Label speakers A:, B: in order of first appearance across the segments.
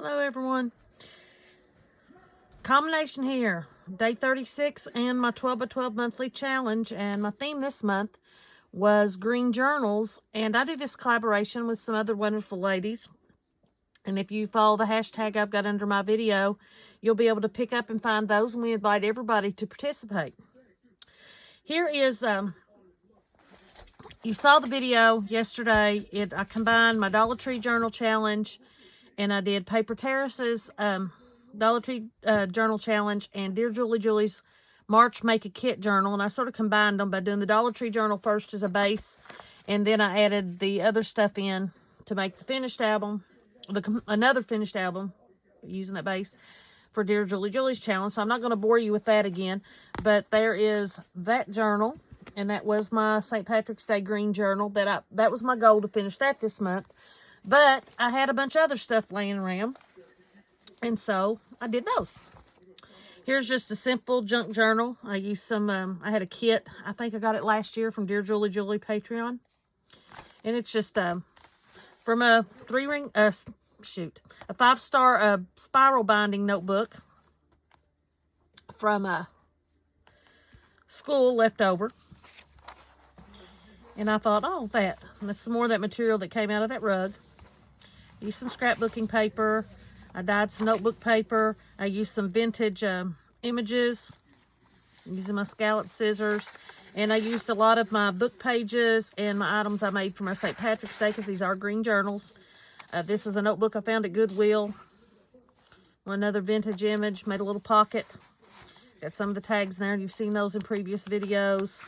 A: Hello everyone. Combination here. Day 36 and my 12 by 12 monthly challenge. And my theme this month was green journals. And I do this collaboration with some other wonderful ladies. And if you follow the hashtag I've got under my video, you'll be able to pick up and find those. And we invite everybody to participate. Here is, you saw the video yesterday. I combined my Dollar Tree Journal Challenge and I did Paper Terrace's Dollar Tree Journal Challenge and Dear Julie Julie's March Make a Kit Journal. And I sort of combined them by doing the Dollar Tree Journal first as a base. And then I added the other stuff in to make the finished album, another finished album using that base for Dear Julie Julie's challenge. So I'm not going to bore you with that again. But there is that journal. And that was my St. Patrick's Day green journal. That was my goal to finish that this month. But I had a bunch of other stuff laying around. And so I did those. Here's just a simple junk journal. I used some, I had a kit. I think I got it last year from Dear Julie Julie Patreon. And it's just from a a 5-star spiral binding notebook from school leftover. And I thought, oh, that's some more of that material that came out of that rug. Used some scrapbooking paper. I dyed some notebook paper. I used some vintage images using my scallop scissors. And I used a lot of my book pages and my items I made for my St. Patrick's Day because these are green journals. This is a notebook I found at Goodwill. Another vintage image. Made a little pocket. Got some of the tags there. You've seen those in previous videos.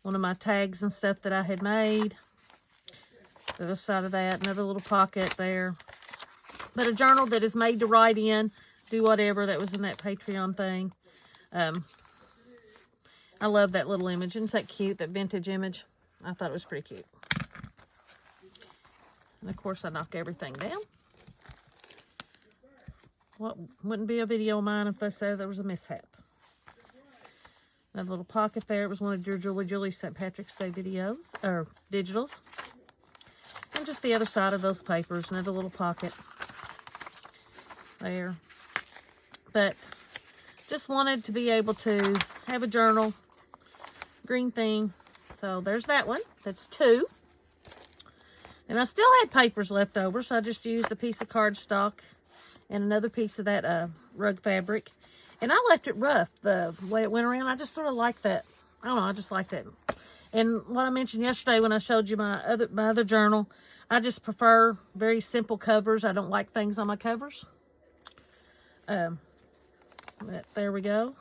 A: One of my tags and stuff that I had made. The other side of that, another little pocket there. But a journal that is made to write in, do whatever. That was in that Patreon thing. I love that little image. Isn't that cute, that vintage image? I thought it was pretty cute. And of course, I knock everything down. Well, wouldn't be a video of mine if they said there was a mishap. Another little pocket there. It was one of Dear Julie Julie's St. Patrick's Day videos, or digitals. And just the other side of those papers. Another little pocket there. But just wanted to be able to have a journal, green theme. So there's that one. That's 2. And I still had papers left over, so I just used a piece of cardstock and another piece of that rug fabric. And I left it rough, the way it went around. I just sort of like that. I don't know, I just like that. And what I mentioned yesterday when I showed you my other journal, I just prefer very simple covers. I don't like things on my covers. But there we go.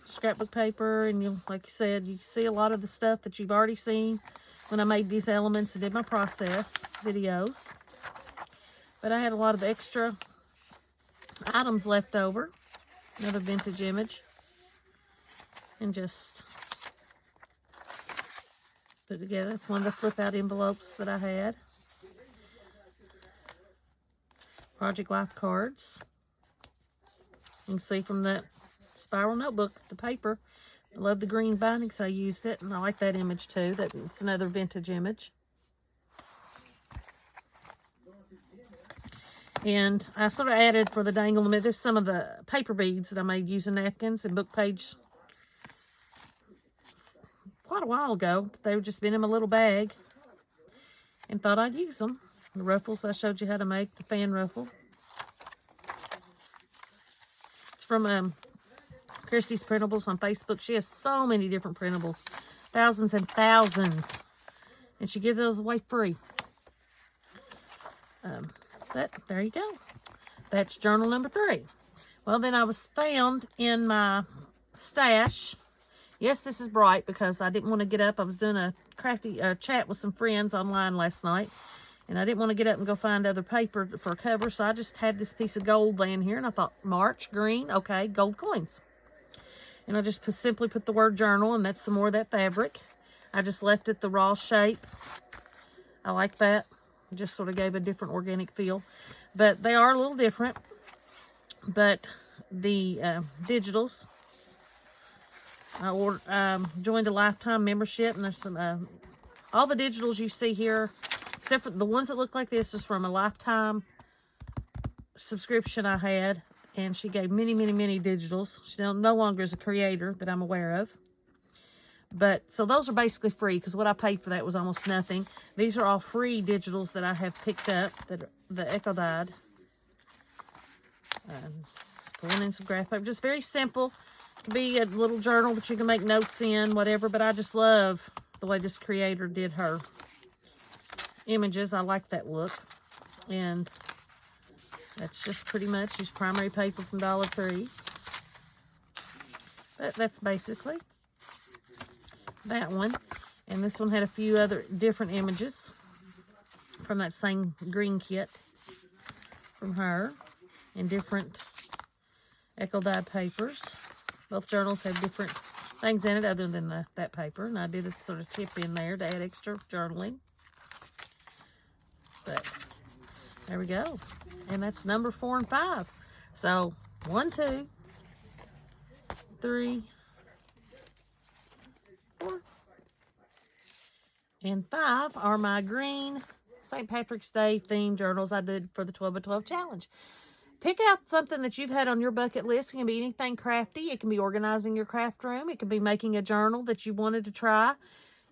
A: Scrapbook paper, and like you said, you see a lot of the stuff that you've already seen when I made these elements and did my process videos. But I had a lot of extra items left over. Another vintage image. And just put it together. It's one of the flip out envelopes that I had. Project Life cards. You can see from that spiral notebook, the paper. I love the green binding, so I used it. And I like that image too. It's another vintage image. And I sort of added for the dangle limit, there's some of the paper beads that I made using napkins and book page quite a while ago. They were just been in my little bag and thought I'd use them. The ruffles, I showed you how to make the fan ruffle. It's from Christy's Printables on Facebook. She has so many different printables, thousands and thousands. And she gives those away free. But there you go. That's journal number 3. Well, then I was found in my stash. Yes, this is bright because I didn't want to get up. I was doing a crafty chat with some friends online last night. And I didn't want to get up and go find other paper for a cover. So I just had this piece of gold laying here. And I thought, March, green, okay, gold coins. And I just simply put the word journal. And that's some more of that fabric. I just left it the raw shape. I like that. Just sort of gave a different organic feel. But they are a little different. But the digitals, I joined a lifetime membership. And there's some, all the digitals you see here, except for the ones that look like this, is from a lifetime subscription I had, and she gave many, many, many digitals. She no longer is a creator that I'm aware of. But, so those are basically free, because what I paid for that was almost nothing. These are all free digitals that I have picked up, that the Echo Dyed. Just pulling in some graph paper. Just very simple. It can be a little journal that you can make notes in, whatever. But I just love the way this creator did her images. I like that look. And that's just pretty much just primary paper from Dollar Tree. But that's basically that one. And this one had a few other different images from that same green kit from her, in different Echo Dyed papers. Both journals have different things in it other than that paper. And I did a sort of tip in there to add extra journaling. But there we go. And that's number 4 and 5. So 1, 2, 3, 4, and 5 are my green St. Patrick's Day themed journals I did for the 12 by 12 challenge. Pick out something that you've had on your bucket list. It can be anything crafty. It can be organizing your craft room. It can be making a journal that you wanted to try.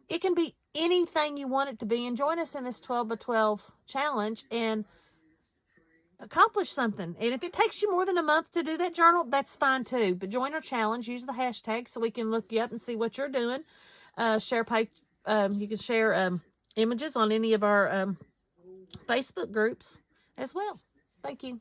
A: It can be anything you want it to be. And join us in this 12 by 12 challenge and accomplish something. And if it takes you more than a month to do that journal, that's fine too. But join our challenge. Use the hashtag so we can look you up and see what you're doing. You can share images on any of our Facebook groups as well. Thank you.